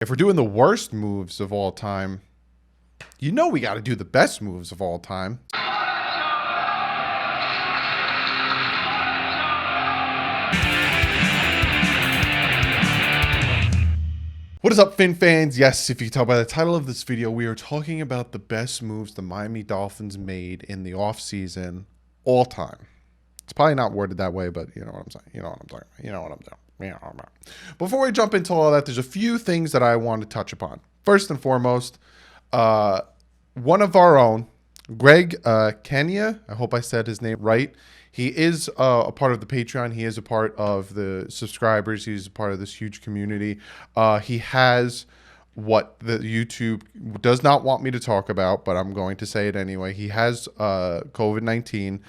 If we're doing the worst moves of all time, you know we got to do the best moves of all time. What is up, Fin fans? Yes, if you can tell by the title of this video, we are talking about the best moves the Miami Dolphins made in the offseason all time. It's probably not worded that way, but you know what I'm saying. You know what I'm talking about. You know what I'm doing. You know what I'm about. Before we jump into all that, there's a few things that I want to touch upon. First and foremost, one of our own, Greg Kenya, I hope I said his name right. He is a part of the Patreon. He is a part of the subscribers. He's a part of this huge community. He has what the YouTube does not want me to talk about, but I'm going to say it anyway. He has COVID-19.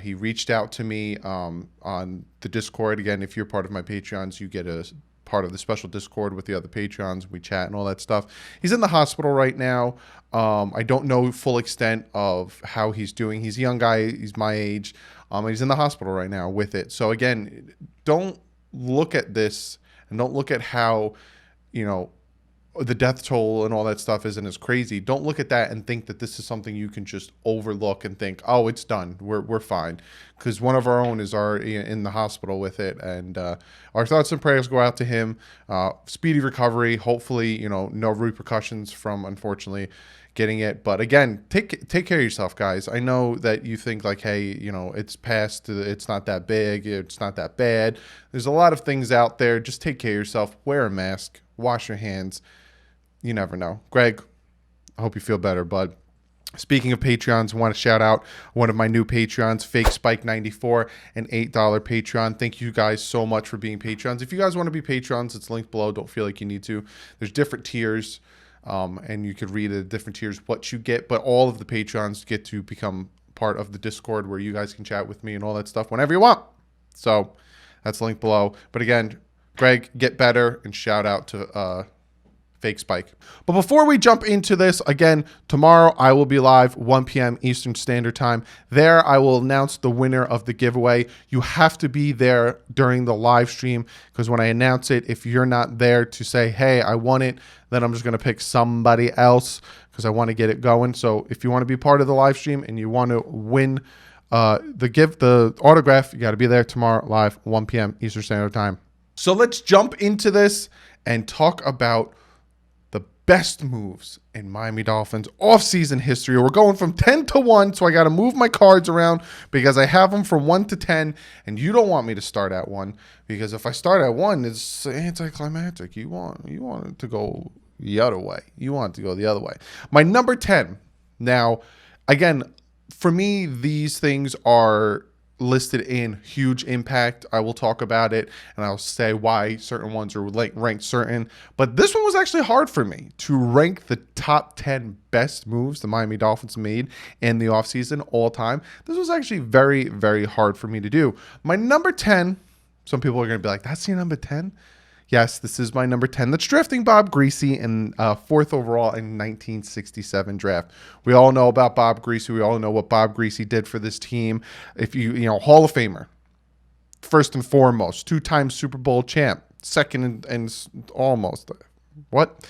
He reached out to me on the Discord. Again, if you're part of my Patreons, you get a part of the special Discord with the other Patreons. We chat and all that stuff. He's in the hospital right now. I don't know full extent of how he's doing. He's a young guy. He's my age. He's in the hospital right now with it. So again, don't look at this and don't look at how, you know, the death toll and all that stuff isn't as crazy. Don't look at that and think that this is something you can just overlook and think, oh, it's done. We're fine. Because one of our own is already in the hospital with it. And our thoughts and prayers go out to him. Speedy recovery. Hopefully, you know, no repercussions from, unfortunately, getting it. But again, take care of yourself, guys. I know that you think like, hey, you know, it's past. It's not that big. It's not that bad. There's a lot of things out there. Just take care of yourself. Wear a mask. Wash your hands. You never know. Greg, I hope you feel better, bud. Speaking of Patreons, I want to shout out one of my new Patreons, Fake Spike 94, an $8 Patreon. Thank you guys so much for being Patreons. If you guys want to be Patreons, it's linked below. Don't feel like you need to. There's different tiers, and you could read the different tiers what you get, but all of the Patreons get to become part of the Discord where you guys can chat with me and all that stuff whenever you want. So that's linked below. But again, Greg, get better, and shout out to Fake Spike. But before we jump into this, again, tomorrow I will be live 1 p.m. Eastern Standard Time. There I will announce the winner of the giveaway. You have to be there during the live stream, because when I announce it, if you're not there to say, hey, I won it, then I'm just going to pick somebody else because I want to get it going. So if you want to be part of the live stream and you want to win the autograph, you got to be there tomorrow live 1 p.m. Eastern Standard Time. So let's jump into this and talk about best moves in Miami Dolphins offseason history. We're going from 10 to 1, so I got to move my cards around because I have them from 1 to 10, and you don't want me to start at 1, because if I start at 1, it's anticlimactic. You want it to go the other way. You want it to go the other way. My number 10. Now, again, for me, these things are listed in huge impact. I will talk about it and I'll say why certain ones are ranked certain. But this one was actually hard for me to rank the top 10 best moves the Miami Dolphins made in the offseason all time. This was actually very, very hard for me to do. My number 10, some people are going to be like, that's your number 10? Yes, this is my number 10. That's drafting Bob Griese in 4th overall in 1967 draft. We all know about Bob Griese. We all know what Bob Griese did for this team. If you know, Hall of Famer, first and foremost, 2-time Super Bowl champ, second and almost, what?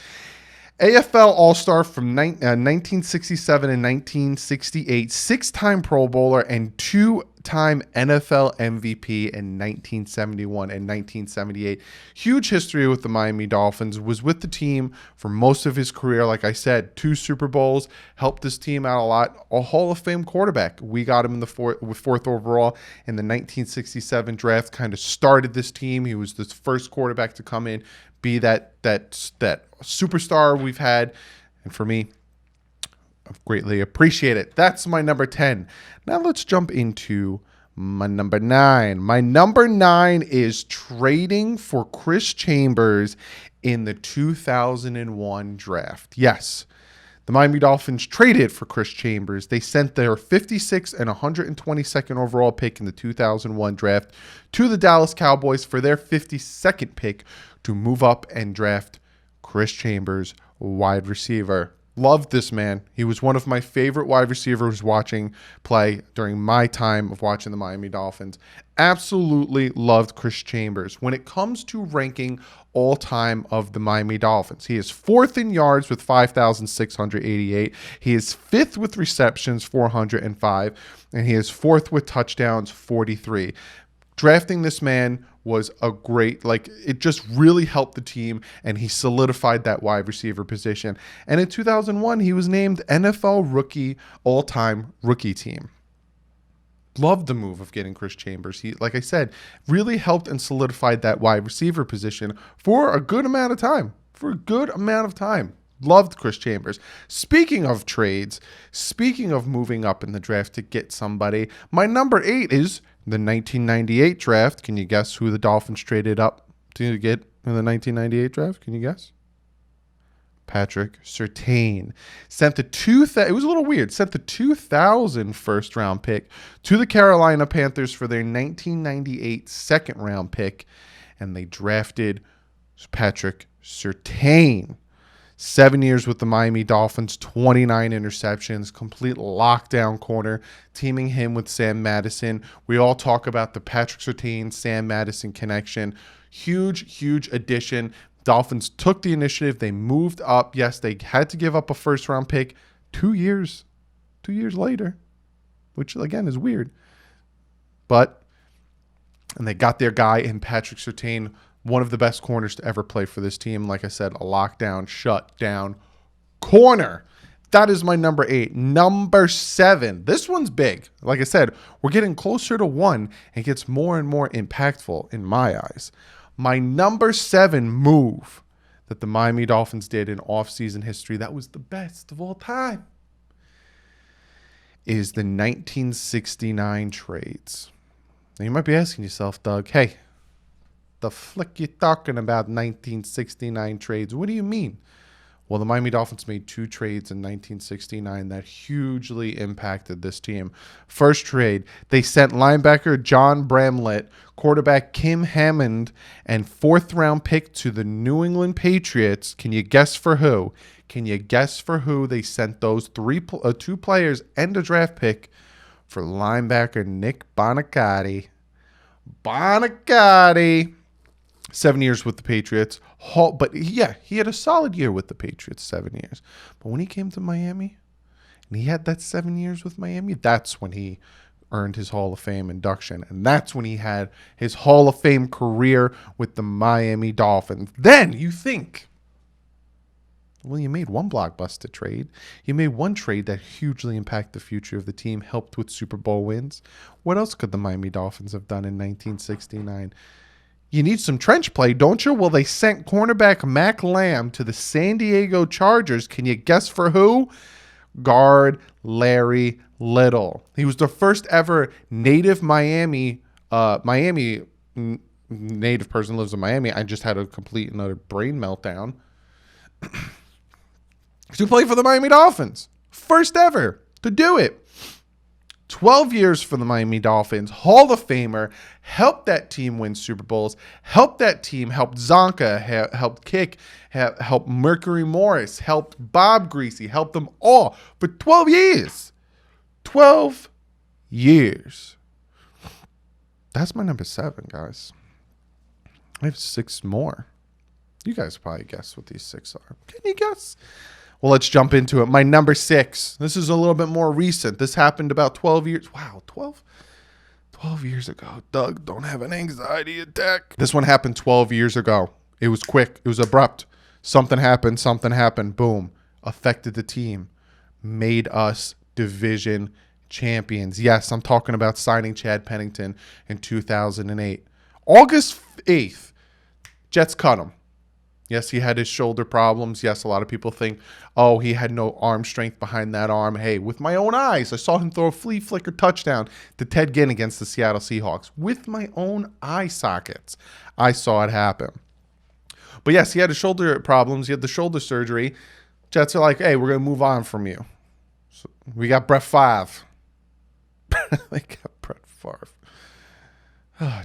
AFL All-Star from 1967 and 1968, 6-time Pro Bowler, and 2-time NFL MVP in 1971 and 1978. Huge history with the Miami Dolphins. Was with the team for most of his career. Like I said, 2 Super Bowls, helped this team out a lot. A Hall of Fame quarterback. We got him in the 4th overall in the 1967 draft. Kind of started this team. He was the first quarterback to come in, be that superstar we've had, and for me, I greatly appreciate it. That's my number 10. Now let's jump into my number 9. My number 9 is trading for Chris Chambers in the 2001 draft. Yes, the Miami Dolphins traded for Chris Chambers. They sent their 56th and 122nd overall pick in the 2001 draft to the Dallas Cowboys for their 52nd pick to move up and draft Chris Chambers, wide receiver. Loved this man. He was one of my favorite wide receivers watching play during my time of watching the Miami Dolphins. Absolutely loved Chris Chambers. When it comes to ranking all time of the Miami Dolphins, he is 4th in yards with 5,688. He is 5th with receptions, 405. And he is 4th with touchdowns, 43. Drafting this man was a great, it just really helped the team, and he solidified that wide receiver position. And in 2001, he was named NFL Rookie All-Time Rookie Team. Loved the move of getting Chris Chambers. He, like I said, really helped and solidified that wide receiver position for a good amount of time. Loved Chris Chambers. Speaking of trades, speaking of moving up in the draft to get somebody, my number 8 is the 1998 draft. Can you guess who the Dolphins traded up to get in the 1998 draft? Can you guess? Patrick Surtain. It was a little weird. Sent the 2000 first round pick to the Carolina Panthers for their 1998 second round pick, and they drafted Patrick Surtain. 7 years with the Miami Dolphins, 29 interceptions, complete lockdown corner, teaming him with Sam Madison. We all talk about the Patrick Surtain, Sam Madison connection. Huge addition. Dolphins took the initiative. They moved up. Yes, they had to give up a first-round pick 2 years later, which, again, is weird. And they got their guy in Patrick Surtain, one of the best corners to ever play for this team. Like I said, a lockdown, shutdown corner. That is my number 8. Number 7. This one's big. Like I said, we're getting closer to 1, and it gets more and more impactful in my eyes. My number 7 move that the Miami Dolphins did in offseason history that was the best of all time is the 1969 trades. Now, you might be asking yourself, Doug, hey, the flick you talking about 1969 trades? What do you mean? Well, the Miami Dolphins made 2 trades in 1969 that hugely impacted this team. First trade, they sent linebacker John Bramlett, quarterback Kim Hammond, and 4th-round pick to the New England Patriots. Can you guess for who? They sent those 2 players and a draft pick for linebacker Nick Bonacati. 7 years with the Patriots. But yeah, he had a solid year with the Patriots, 7 years. But when he came to Miami, and he had that 7 years with Miami, that's when he earned his Hall of Fame induction. And that's when he had his Hall of Fame career with the Miami Dolphins. Then you think, well, you made one blockbuster trade. You made one trade that hugely impacted the future of the team, helped with Super Bowl wins. What else could the Miami Dolphins have done in 1969? You need some trench play, don't you? Well, they sent cornerback Mac Lamb to the San Diego Chargers. Can you guess for who? Guard Larry Little. He was the first ever native Miami native person lives in Miami. I just had a complete and utter brain meltdown. To play for the Miami Dolphins. First ever to do it. 12 years for the Miami Dolphins, Hall of Famer, helped that team win Super Bowls, helped Zonka, helped Kick, helped Mercury Morris, helped Bob Griese, helped them all for 12 years. 12 years. That's my number 7, guys. I have 6 more. You guys probably guess what these 6 are. Can you guess? Well, let's jump into it. My number 6. This is a little bit more recent. This happened about 12 years. Wow, 12 years ago. Doug, don't have an anxiety attack. This one happened 12 years ago. It was quick. It was abrupt. Something happened. Boom. Affected the team. Made us division champions. Yes, I'm talking about signing Chad Pennington in 2008. August 8th, Jets cut him. Yes, he had his shoulder problems. Yes, a lot of people think, oh, he had no arm strength behind that arm. Hey, with my own eyes, I saw him throw a flea flicker touchdown to Ted Ginn against the Seattle Seahawks. With my own eye sockets, I saw it happen. But yes, he had his shoulder problems. He had the shoulder surgery. Jets are like, hey, we're going to move on from you. So we got Brett Favre. They got Brett Favre.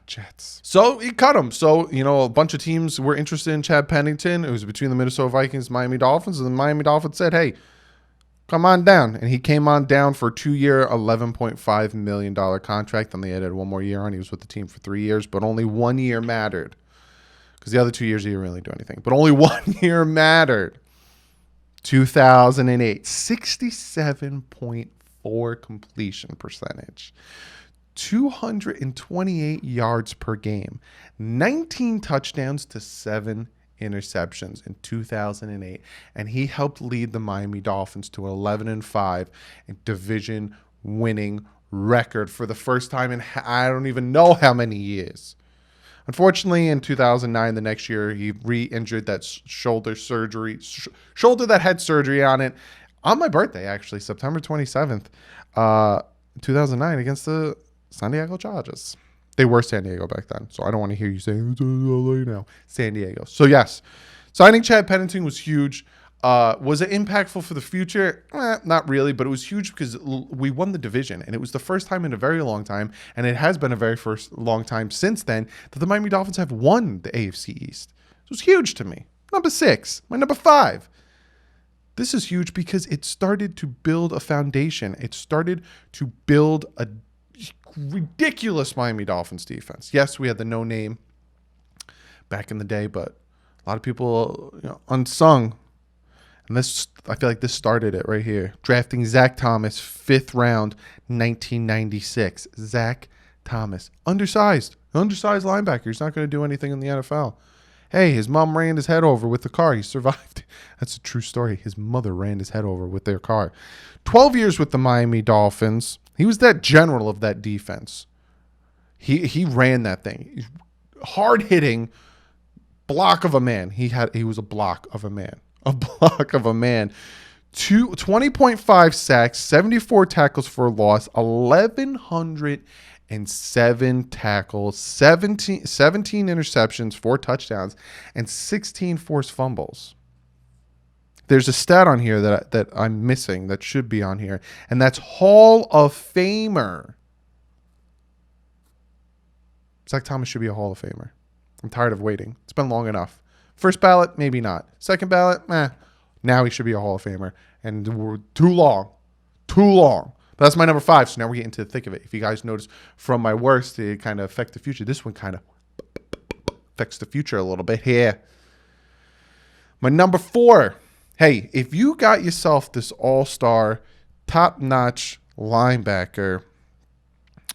Jets. So he cut him. So, a bunch of teams were interested in Chad Pennington. It was between the Minnesota Vikings and Miami Dolphins. And the Miami Dolphins said, hey, Come on down. And he came on down for a 2-year, $11.5 million contract. And they added 1 more year on. He was with the team for 3 years, but only 1 year mattered. Because the other 2 years, he didn't really do anything. But only 1 year mattered. 2008, 67.4 completion percentage. 228 yards per game. 19 touchdowns to 7 interceptions in 2008, and he helped lead the Miami Dolphins to 11-5 in division winning record for the first time in I don't even know how many years. Unfortunately, in 2009, the next year, he re-injured that shoulder that had surgery on it on my birthday, actually, September 27th, 2009, against the San Diego Chargers. They were San Diego back then, so I don't want to hear you saying it's LA now. San Diego. So yes, signing Chad Pennington was huge. Was it impactful for the future? Not really, but it was huge because we won the division, and it was the first time in a very long time, and it has been a very long time since then, that the Miami Dolphins have won the AFC East. It was huge to me. Number 6, my number 5. This is huge because it started to build a foundation. It started to build a ridiculous Miami Dolphins defense. Yes, we had the no name back in the day, but a lot of people, unsung. And this, I feel like this started it right here. Drafting Zach Thomas, 5th round, 1996. Zach Thomas, undersized linebacker. He's not going to do anything in the NFL. Hey, his mom ran his head over with the car. He survived. That's a true story. His mother ran his head over with their car. 12 years with the Miami Dolphins. He was that general of that defense. He ran that thing. Hard hitting block of a man. He was a block of a man. A block of a man. 20.5 sacks, 74 tackles for loss, 1,107 tackles, 17 interceptions, 4 touchdowns, and 16 forced fumbles. There's a stat on here that I'm missing that should be on here, and that's Hall of Famer. Zach Thomas should be a Hall of Famer. I'm tired of waiting. It's been long enough. First ballot, maybe not. Second ballot, now he should be a Hall of Famer. And we're too long. But that's my number 5, so now we're getting to the thick of it. If you guys notice from my worst, it kind of affect the future. This one kind of affects the future a little bit here. My number 4. Hey, if you got yourself this all-star, top-notch linebacker,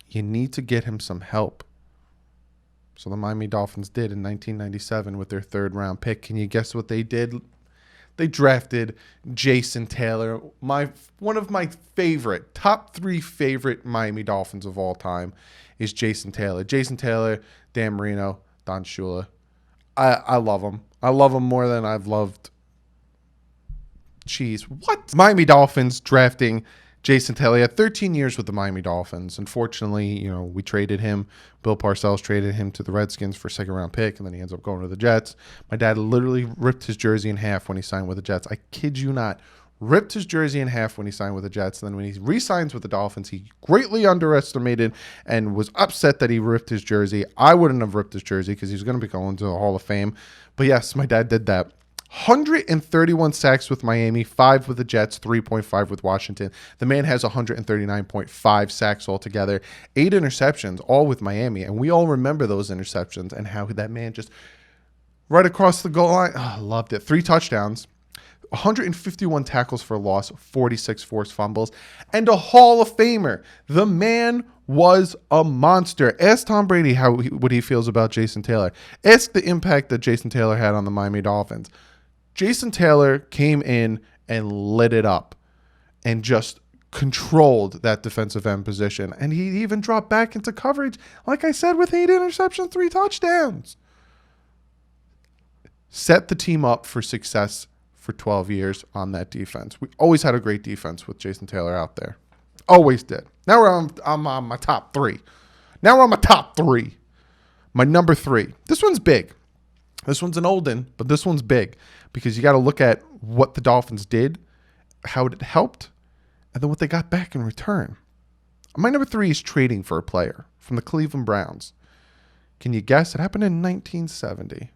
you need to get him some help. So the Miami Dolphins did in 1997 with their 3rd-round pick. Can you guess what they did? They drafted Jason Taylor, one of my favorite, top 3 favorite Miami Dolphins of all time is Jason Taylor. Jason Taylor, Dan Marino, Don Shula. I love them. I love them more than I've loved cheese. What? Miami Dolphins drafting Jason Taylor. He had 13 years with the Miami Dolphins. Unfortunately, we traded him. Bill Parcells traded him to the Redskins for a 2nd-round pick, and then he ends up going to the Jets. My dad literally ripped his jersey in half when he signed with the Jets. I kid you not. Ripped his jersey in half when he signed with the Jets. And then when he re-signs with the Dolphins, he greatly underestimated and was upset that he ripped his jersey. I wouldn't have ripped his jersey because he was going to be going to the Hall of Fame. But yes, my dad did that. 131 sacks with Miami, 5 with the Jets, 3.5 with Washington. The man has 139.5 sacks altogether, 8 interceptions, all with Miami. And we all remember those interceptions and how that man just right across the goal line. Oh, loved it. 3 touchdowns, 151 tackles for loss, 46 forced fumbles, and a Hall of Famer. The man was a monster. Ask Tom Brady what he feels about Jason Taylor. Ask the impact that Jason Taylor had on the Miami Dolphins. Jason Taylor came in and lit it up and just controlled that defensive end position. And he even dropped back into coverage, like I said, with 8 interceptions, 3 touchdowns. Set the team up for success for 12 years on that defense. We always had a great defense with Jason Taylor out there. Always did. Now I'm on my top 3. My number 3. This one's big. This one's an old one, but this one's big because you got to look at what the Dolphins did, how it helped, and then what they got back in return. My number 3 is trading for a player from the Cleveland Browns. Can you guess? It happened in 1970.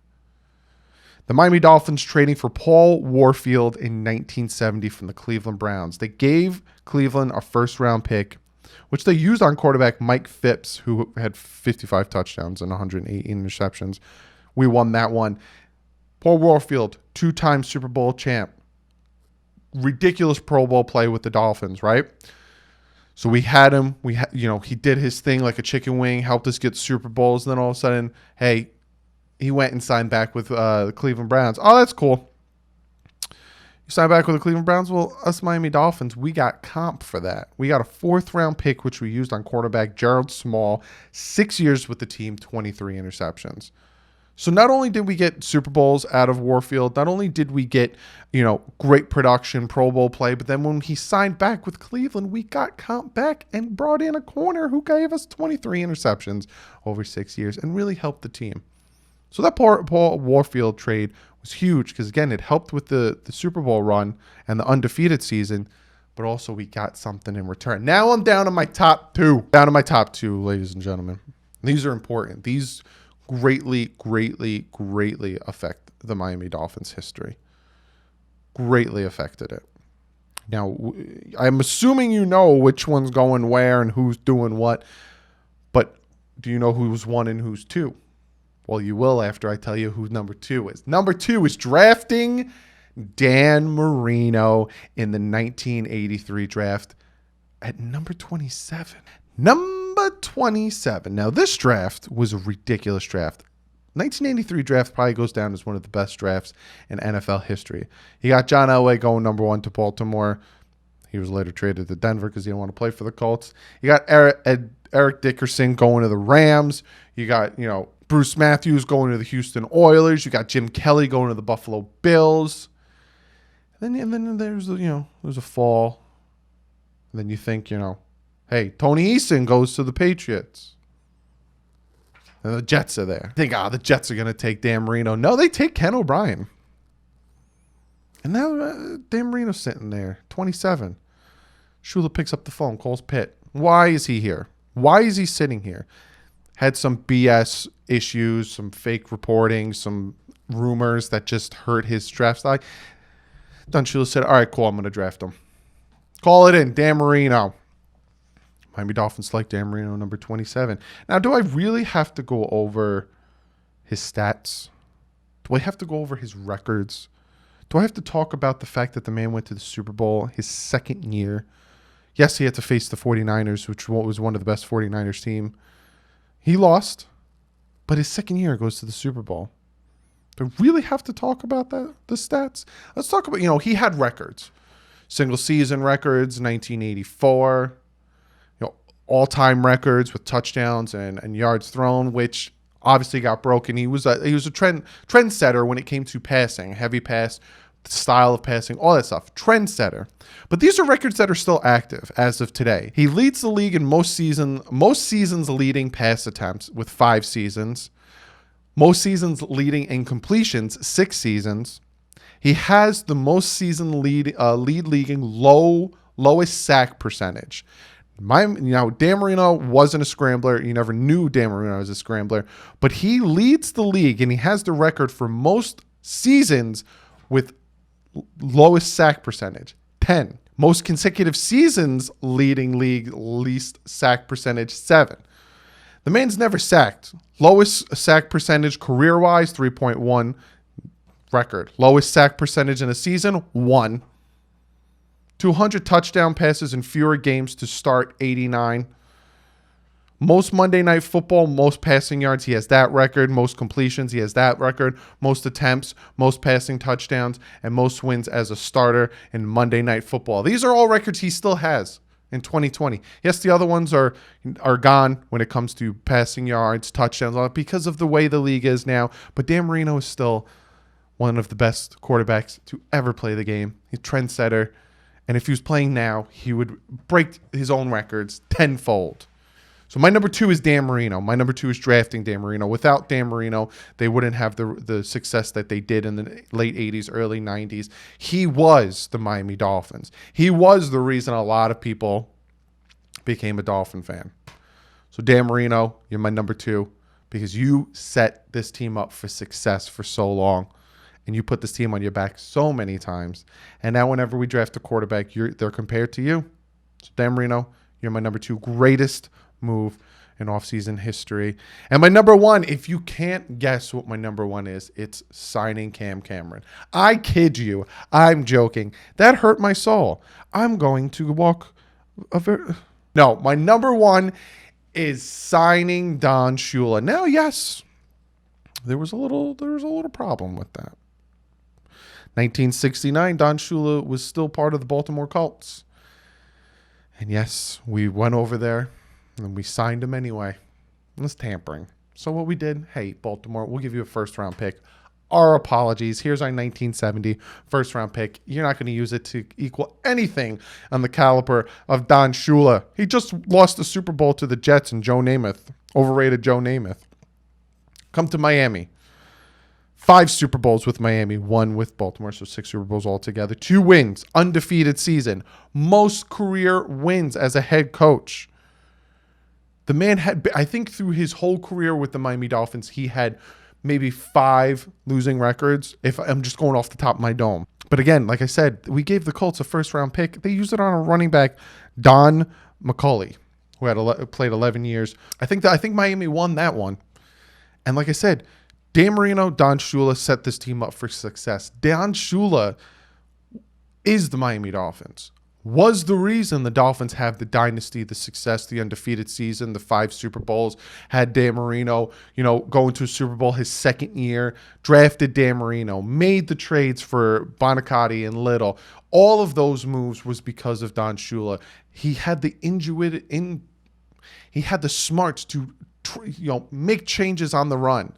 The Miami Dolphins trading for Paul Warfield in 1970 from the Cleveland Browns. They gave Cleveland a first-round pick, which they used on quarterback Mike Phipps, who had 55 touchdowns and 118 interceptions. We won that one. Paul Warfield, two-time Super Bowl champ. Ridiculous Pro Bowl play with the Dolphins, right? So we had him. He did his thing like a chicken wing, helped us get Super Bowls. And then all of a sudden, hey, he went and signed back with the Cleveland Browns. Oh, that's cool. You signed back with the Cleveland Browns? Well, us Miami Dolphins, we got comp for that. We got a fourth-round pick, which we used on quarterback Gerald Small. 6 years with the team, 23 interceptions. So not only did we get Super Bowls out of Warfield, not only did we get, great production, Pro Bowl play, but then when he signed back with Cleveland, we got comp back and brought in a corner who gave us 23 interceptions over 6 years and really helped the team. So that Paul Warfield trade was huge because, again, it helped with the Super Bowl run and the undefeated season, but also we got something in return. Now I'm down to my top two. Ladies and gentlemen. These are important. These greatly affect the Miami Dolphins history. Greatly affected it. Now, I'm assuming you know which one's going where and who's doing what, but do you know who's one and who's two? Well, you will after I tell you who number two is. Number two is drafting Dan Marino in the 1983 draft at number 27. Number 27. Now, this draft was a ridiculous draft. 1983 draft probably goes down as one of the best drafts in NFL history. You got John Elway going number one to Baltimore. He was later traded to Denver because he didn't want to play for the Colts. You got Eric Dickerson going to the Rams. You got, Bruce Matthews going to the Houston Oilers. You got Jim Kelly going to the Buffalo Bills. And then there's a fall. And then you think, hey, Tony Eason goes to the Patriots. And the Jets are there. You think, the Jets are going to take Dan Marino. No, they take Ken O'Brien. And now Dan Marino's sitting there, 27. Shula picks up the phone, calls Pitt. Why is he here? Why is he sitting here? Had some BS issues, some fake reporting, some rumors that just hurt his draft stock. Don Shula said, all right, cool, I'm going to draft him. Call it in, Dan Marino. Miami Dolphins select Dan Marino, number 27. Now, do I really have to go over his stats? Do I have to go over his records? Do I have to talk about the fact that the man went to the Super Bowl his second year? Yes, he had to face the 49ers, which was one of the best 49ers team. He lost, but his second year goes to the Super Bowl. Do I really have to talk about the stats? Let's talk about, he had records. Single season records, 1984. All-time records with touchdowns and yards thrown, which obviously got broken. He was a trendsetter when it came to passing, heavy pass, style of passing, all that stuff. Trendsetter. But these are records that are still active as of today. He leads the league in most seasons leading pass attempts with 5 seasons. Most seasons leading in completions, 6 seasons. He has the most season lead leaguing lowest sack percentage. Dan Marino wasn't a scrambler. You never knew Dan Marino was a scrambler, but he leads the league and he has the record for most seasons with lowest sack percentage, 10. Most consecutive seasons leading league least sack percentage, 7. The man's never sacked. Lowest sack percentage career-wise, 3.1 record. Lowest sack percentage in a season, 1. 200 touchdown passes in fewer games to start, 89. Most Monday Night Football, most passing yards, he has that record. Most completions, he has that record. Most attempts, most passing touchdowns, and most wins as a starter in Monday Night Football. These are all records he still has in 2020. Yes, the other ones are gone when it comes to passing yards, touchdowns, because of the way the league is now. But Dan Marino is still one of the best quarterbacks to ever play the game. He's a trendsetter. And if he was playing now, he would break his own records tenfold. So my number 2 is Dan Marino. My number 2 is drafting Dan Marino. Without Dan Marino, they wouldn't have the success that they did in the late 80s, early 90s. He was the Miami Dolphins. He was the reason a lot of people became a Dolphin fan. So Dan Marino, you're my number 2 because you set this team up for success for so long. And you put this team on your back so many times. And now whenever we draft a quarterback, they're compared to you. So Dan Marino, you're my number 2 greatest move in offseason history. And my number 1, if you can't guess what my number 1 is, it's signing Cam Cameron. I kid you. I'm joking. That hurt my soul. I'm going to walk No, my number 1 is signing Don Shula. Now, yes, there was a little problem with that. 1969, Don Shula was still part of the Baltimore Colts. And yes, we went over there and we signed him anyway. It was tampering. So what we did, hey, Baltimore, we'll give you a first-round pick. Our apologies. Here's our 1970 first-round pick. You're not going to use it to equal anything on the caliber of Don Shula. He just lost the Super Bowl to the Jets and Joe Namath, overrated Joe Namath. Come to Miami. 5 Super Bowls with Miami, 1 with Baltimore, so 6 Super Bowls altogether. 2 wins, undefeated season, most career wins as a head coach. The man had, I think through his whole career with the Miami Dolphins, he had maybe 5 losing records, if I'm just going off the top of my dome. But again, like I said, we gave the Colts a first-round pick. They used it on a running back, Don McCulley, who had played 11 years. I think Miami won that one. And like I said, Dan Marino, Don Shula set this team up for success. Don Shula is the Miami Dolphins. Was the reason the Dolphins have the dynasty, the success, the undefeated season, the 5 Super Bowls, had Dan Marino, going to a Super Bowl his second year, drafted Dan Marino, made the trades for Bonacotti and Little. All of those moves was because of Don Shula. He had the he had the smarts to make changes on the run.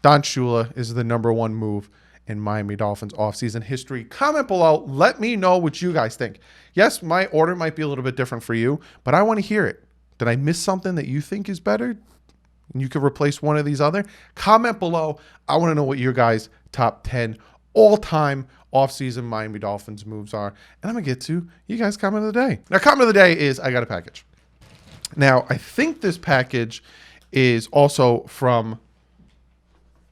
Don Shula is the number 1 move in Miami Dolphins offseason history. Comment below. Let me know what you guys think. Yes, my order might be a little bit different for you, but I want to hear it. Did I miss something that you think is better? And you could replace one of these other? Comment below. I want to know what your guys' top 10 all-time offseason Miami Dolphins moves are. And I'm going to get to you guys' comment of the day. Now, comment of the day is I got a package. Now, I think this package is also from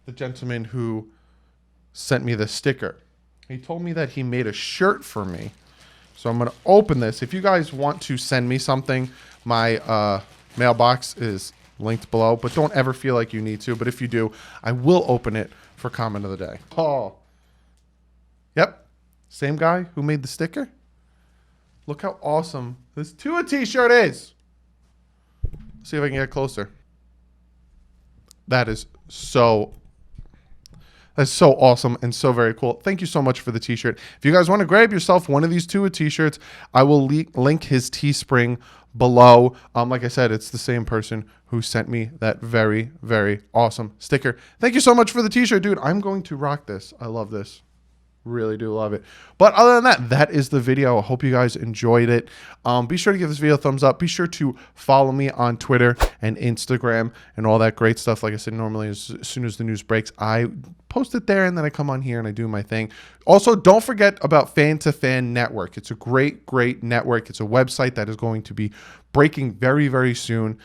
the gentleman who sent me the sticker. He told me that he made a shirt for me. So I'm going to open this. If you guys want to send me something, my mailbox is linked below, but don't ever feel like you need to. But if you do, I will open it for comment of the day. Oh, yep. Same guy who made the sticker. Look how awesome this Tua t-shirt is. See if I can get closer. That is so awesome and so very cool. Thank you so much for the t-shirt. If you guys want to grab yourself one of these Tua t-shirts, I will link his Teespring below. Like I said, it's the same person who sent me that very, very awesome sticker. Thank you so much for the t-shirt, dude. I'm going to rock this. I love this. Really do love it. But other than that, that is the video. I hope you guys enjoyed it. Be sure to give this video a thumbs up. Be sure to follow me on Twitter and Instagram and all that great stuff. Like I said, normally as soon as the news breaks, I post it there and then I come on here and I do my thing. Also, don't forget about Fan to Fan Network. It's a great, great network. It's a website that is going to be breaking very, very soon.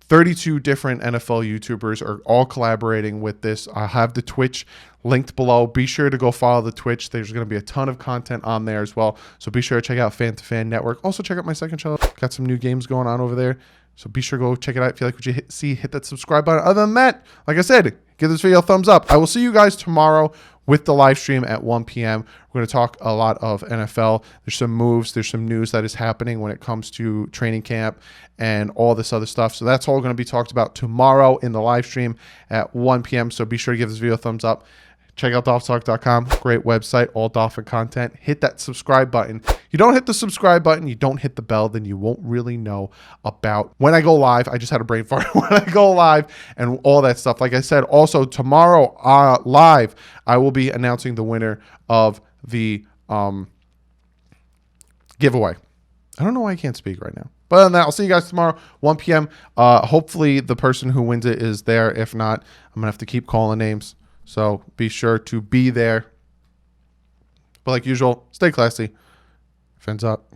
32 different NFL YouTubers are all collaborating with this. I have the Twitch linked below. Be sure to go follow the Twitch. There's going to be a ton of content on there as well. So be sure to check out Fan to Fan Network. Also check out my second channel. Got some new games going on over there. So be sure to go check it out. If you like what you see, hit that subscribe button. Other than that, like I said, give this video a thumbs up. I will see you guys tomorrow with the live stream at 1 p.m. We're going to talk a lot of NFL. There's some moves. There's some news that is happening when it comes to training camp and all this other stuff. So that's all going to be talked about tomorrow in the live stream at 1 p.m. So be sure to give this video a thumbs up. Check out DolphTalk.com. Great website, all Dolphin content. Hit that subscribe button. You don't hit the subscribe button, you don't hit the bell, then you won't really know about when I go live. I just had a brain fart. When I go live and all that stuff. Like I said, also tomorrow live, I will be announcing the winner of the giveaway. I don't know why I can't speak right now. But other than that, I'll see you guys tomorrow, 1 p.m. Hopefully the person who wins it is there. If not, I'm going to have to keep calling names. So be sure to be there. But like usual, stay classy. Fins up.